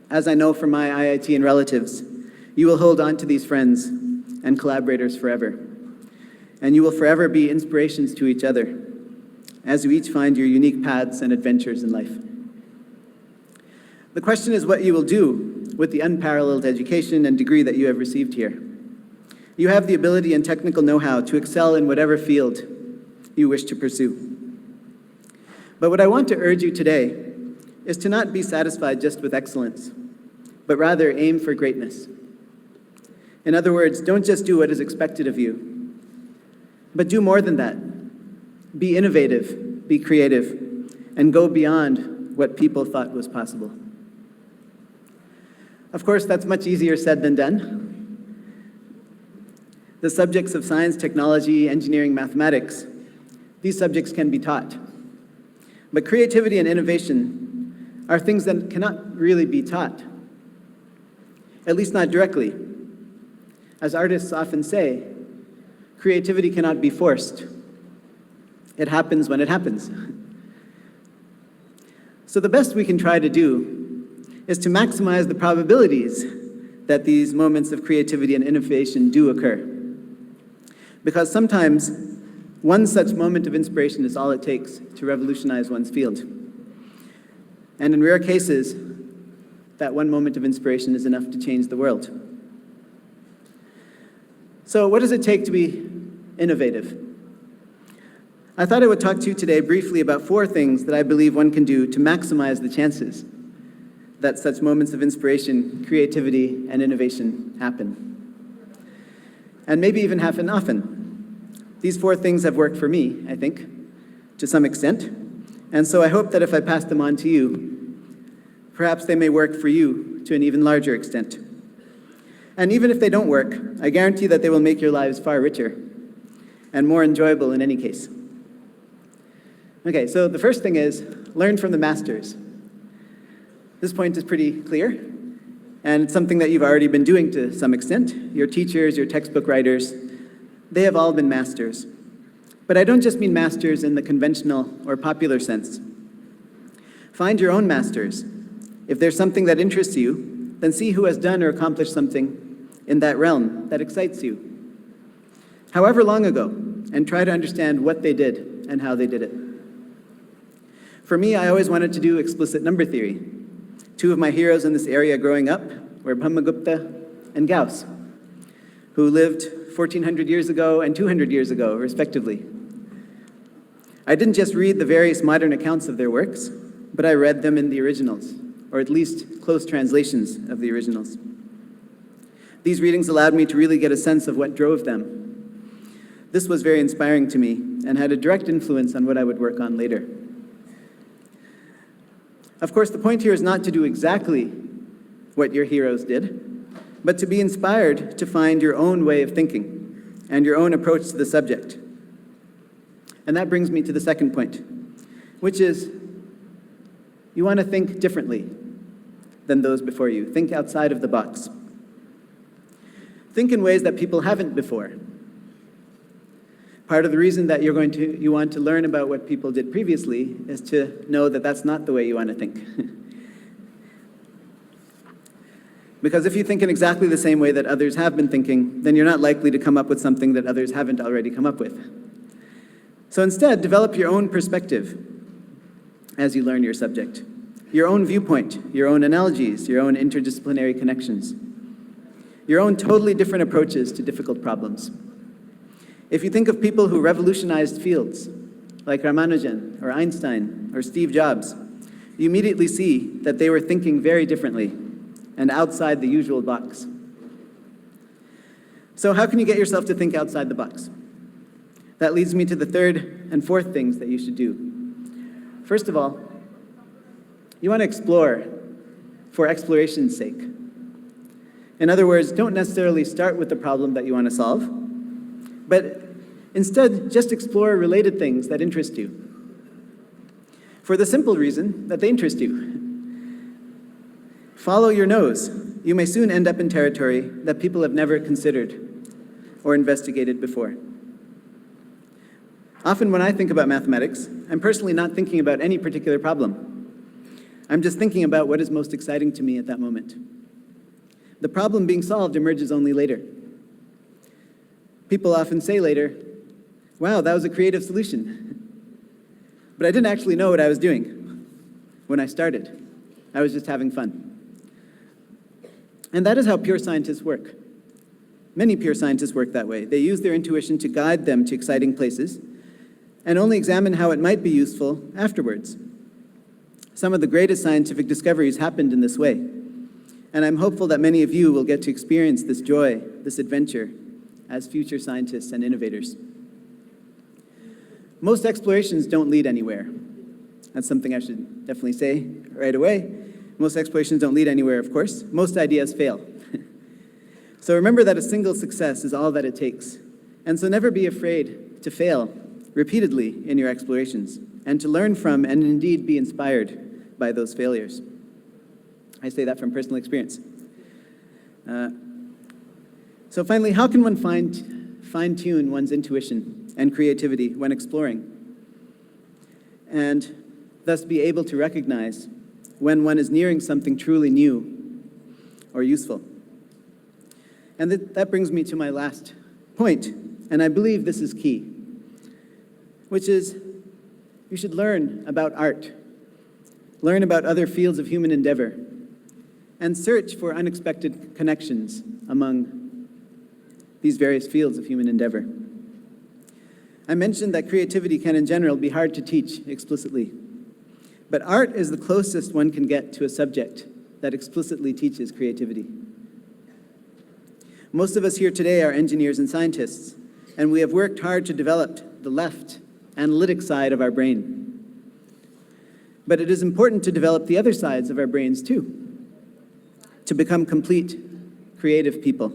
as I know from my IIT relatives, you will hold on to these friends and collaborators forever. And you will forever be inspirations to each other as you each find your unique paths and adventures in life. The question is what you will do with the unparalleled education and degree that you have received here. You have the ability and technical know-how to excel in whatever field you wish to pursue. But what I want to urge you today is to not be satisfied just with excellence, but rather aim for greatness. In other words, don't just do what is expected of you, but do more than that. Be innovative, be creative, and go beyond what people thought was possible. Of course, that's much easier said than done. The subjects of science, technology, engineering, mathematics, these subjects can be taught. But creativity and innovation are things that cannot really be taught, at least not directly. As artists often say, creativity cannot be forced. It happens when it happens. So the best we can try to do is to maximize the probabilities that these moments of creativity and innovation do occur. Because sometimes one such moment of inspiration is all it takes to revolutionize one's field. And in rare cases, that one moment of inspiration is enough to change the world. So what does it take to be innovative? I thought I would talk to you today briefly about 4 things that I believe one can do to maximize the chances that such moments of inspiration, creativity, and innovation happen. And maybe even happen often. These 4 things have worked for me, I think, to some extent. And so I hope that if I pass them on to you, perhaps they may work for you to an even larger extent. And even if they don't work, I guarantee that they will make your lives far richer and more enjoyable in any case. Okay, so the first thing is learn from the masters. This point is pretty clear, and it's something that you've already been doing to some extent. Your teachers, your textbook writers, they have all been masters. But I don't just mean masters in the conventional or popular sense. Find your own masters. If there's something that interests you, then see who has done or accomplished something in that realm that excites you, however long ago, and try to understand what they did and how they did it. For me, I always wanted to do explicit number theory. 2 of my heroes in this area growing up were Brahmagupta and Gauss, who lived 1400 years ago and 200 years ago, respectively. I didn't just read the various modern accounts of their works, but I read them in the originals, or at least close translations of the originals. These readings allowed me to really get a sense of what drove them. This was very inspiring to me and had a direct influence on what I would work on later. Of course, the point here is not to do exactly what your heroes did, but to be inspired to find your own way of thinking and your own approach to the subject. And that brings me to the second point, which is you want to think differently than those before you. Think outside of the box. Think in ways that people haven't before. Part of the reason that you want to learn about what people did previously is to know that that's not the way you want to think. Because if you think in exactly the same way that others have been thinking, then you're not likely to come up with something that others haven't already come up with. So instead, develop your own perspective as you learn your subject, your own viewpoint, your own analogies, your own interdisciplinary connections, your own totally different approaches to difficult problems. If you think of people who revolutionized fields, like Ramanujan or Einstein or Steve Jobs, you immediately see that they were thinking very differently and outside the usual box. So how can you get yourself to think outside the box? That leads me to the 3rd and 4th things that you should do. First of all, you want to explore for exploration's sake. In other words, don't necessarily start with the problem that you want to solve, but instead just explore related things that interest you, for the simple reason that they interest you. Follow your nose. You may soon end up in territory that people have never considered or investigated before. Often when I think about mathematics, I'm personally not thinking about any particular problem. I'm just thinking about what is most exciting to me at that moment. The problem being solved emerges only later. People often say later, wow, that was a creative solution. But I didn't actually know what I was doing when I started. I was just having fun. And that is how pure scientists work. Many pure scientists work that way. They use their intuition to guide them to exciting places and only examine how it might be useful afterwards. Some of the greatest scientific discoveries happened in this way, and I'm hopeful that many of you will get to experience this joy, this adventure, as future scientists and innovators. Most explorations don't lead anywhere. That's something I should definitely say right away. Most explorations don't lead anywhere, of course. Most ideas fail. So remember that a single success is all that it takes. And so never be afraid to fail repeatedly in your explorations and to learn from and indeed be inspired by those failures. I say that from personal experience. So finally, how can one fine-tune one's intuition and creativity when exploring? And thus be able to recognize when one is nearing something truly new or useful. And that brings me to my last point, and I believe this is key, which is you should learn about art, learn about other fields of human endeavor, and search for unexpected connections among these various fields of human endeavor. I mentioned that creativity can in general be hard to teach explicitly, but art is the closest one can get to a subject that explicitly teaches creativity. Most of us here today are engineers and scientists, and we have worked hard to develop the left, analytic side of our brain. But it is important to develop the other sides of our brains too, to become complete, creative people.